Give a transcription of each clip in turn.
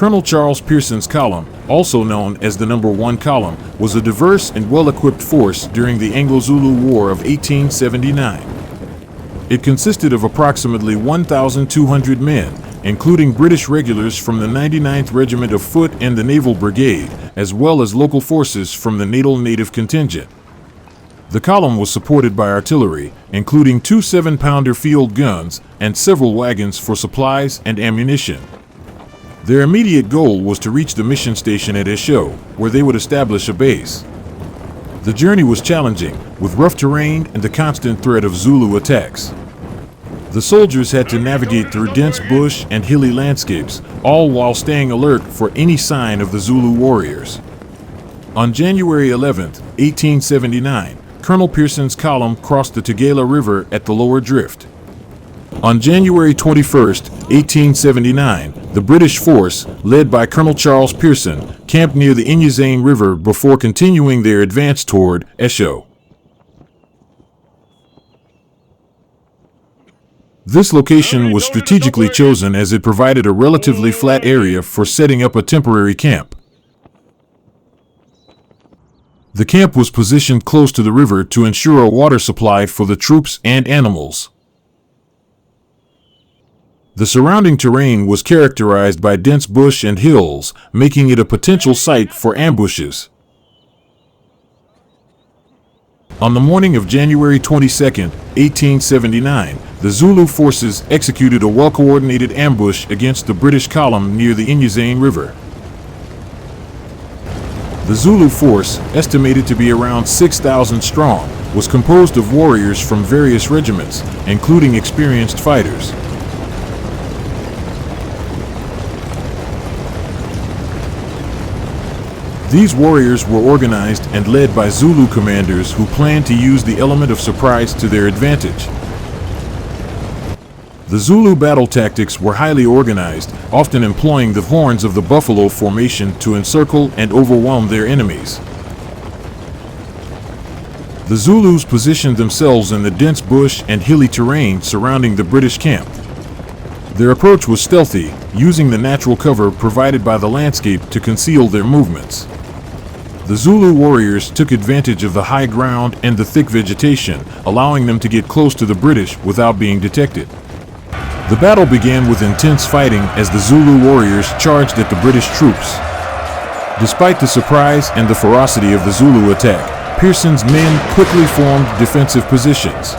Colonel Charles Pearson's column, also known as the Number 1 Column, was a diverse and well-equipped force during the Anglo-Zulu War of 1879. It consisted of approximately 1,200 men, including British regulars from the 99th Regiment of Foot and the Naval Brigade, as well as local forces from the Natal Native Contingent. The column was supported by artillery, including 2 7-pounder field guns and several wagons for supplies and ammunition. Their immediate goal was to reach the mission station at Eshowe, where they would establish a base. The journey was challenging, with rough terrain and the constant threat of Zulu attacks. The soldiers had to navigate through dense bush and hilly landscapes, all while staying alert for any sign of the Zulu warriors. On January 11, 1879, Colonel Pearson's column crossed the Tugela River at the Lower Drift. On January 21, 1879, the British force, led by Colonel Charles Pearson, camped near the Inyezane River before continuing their advance toward Eshowe. This location was strategically chosen as it provided a relatively flat area for setting up a temporary camp. The camp was positioned close to the river to ensure a water supply for the troops and animals. The surrounding terrain was characterized by dense bush and hills, making it a potential site for ambushes. On the morning of January 22, 1879, the Zulu forces executed a well-coordinated ambush against the British column near the Inyezane River. The Zulu force, estimated to be around 6,000 strong, was composed of warriors from various regiments, including experienced fighters. These warriors were organized and led by Zulu commanders who planned to use the element of surprise to their advantage. The Zulu battle tactics were highly organized, often employing the horns of the buffalo formation to encircle and overwhelm their enemies. The Zulus positioned themselves in the dense bush and hilly terrain surrounding the British camp. Their approach was stealthy, using the natural cover provided by the landscape to conceal their movements. The Zulu warriors took advantage of the high ground and the thick vegetation, allowing them to get close to the British without being detected. The battle began with intense fighting as the Zulu warriors charged at the British troops. Despite the surprise and the ferocity of the Zulu attack, Pearson's men quickly formed defensive positions.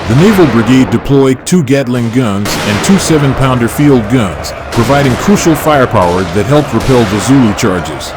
The Naval Brigade deployed 2 Gatling guns and 2 7-pounder field guns, providing crucial firepower that helped repel the Zulu charges.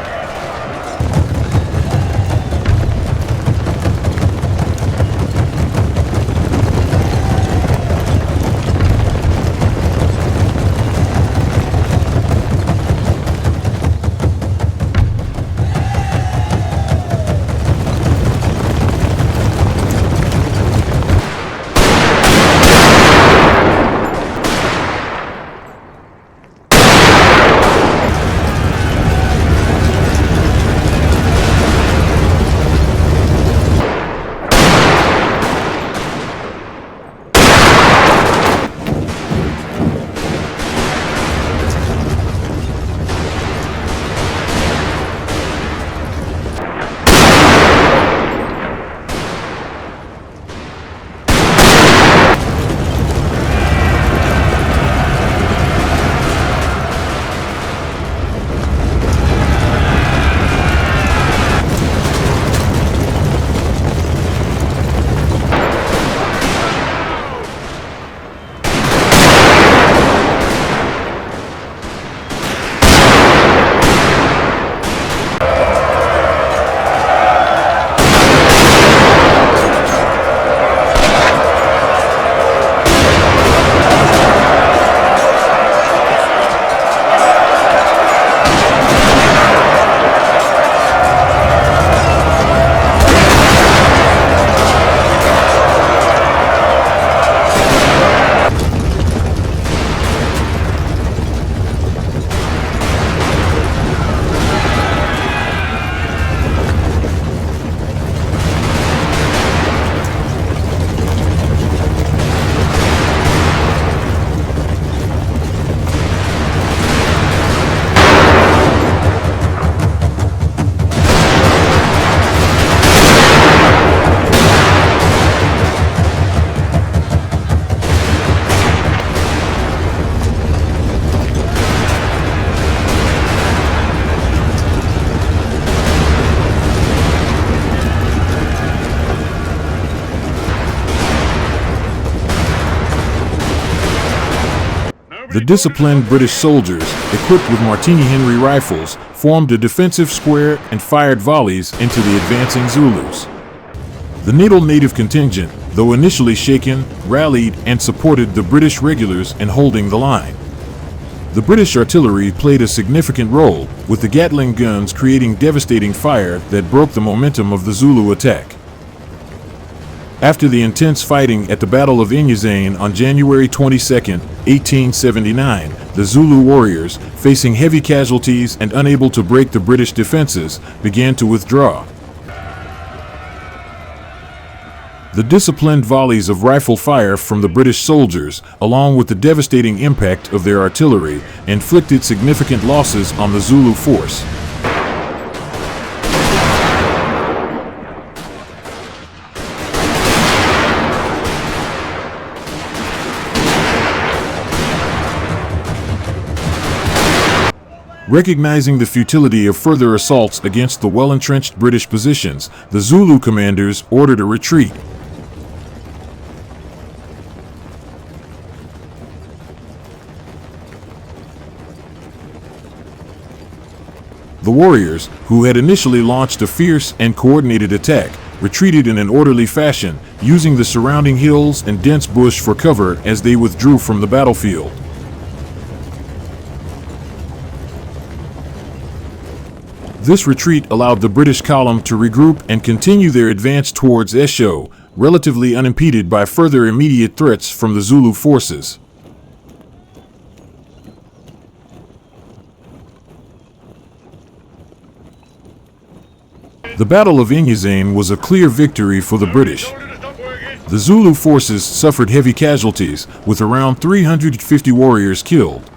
The disciplined British soldiers, equipped with Martini Henry rifles, formed a defensive square and fired volleys into the advancing Zulus. The Natal Native Contingent, though initially shaken, rallied and supported the British regulars in holding the line. The British artillery played a significant role, with the Gatling guns creating devastating fire that broke the momentum of the Zulu attack. After the intense fighting at the Battle of Inyezane on January 22, 1879, the Zulu warriors, facing heavy casualties and unable to break the British defenses, began to withdraw. The disciplined volleys of rifle fire from the British soldiers, along with the devastating impact of their artillery, inflicted significant losses on the Zulu force. Recognizing the futility of further assaults against the well-entrenched British positions, the Zulu commanders ordered a retreat. The warriors, who had initially launched a fierce and coordinated attack, retreated in an orderly fashion, using the surrounding hills and dense bush for cover as they withdrew from the battlefield. This retreat allowed the British column to regroup and continue their advance towards Eshowe, relatively unimpeded by further immediate threats from the Zulu forces. The Battle of Inyezane was a clear victory for the British. The Zulu forces suffered heavy casualties, with around 350 warriors killed.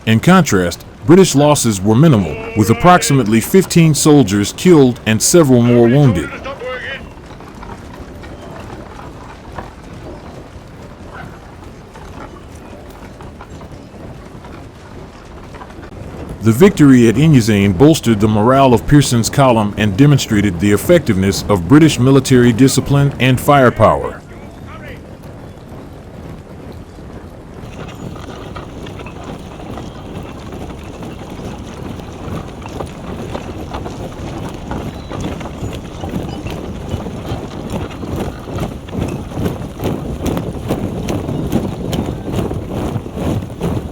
In contrast, British losses were minimal, with approximately 15 soldiers killed and several more wounded. The victory at Inyezane bolstered the morale of Pearson's column and demonstrated the effectiveness of British military discipline and firepower.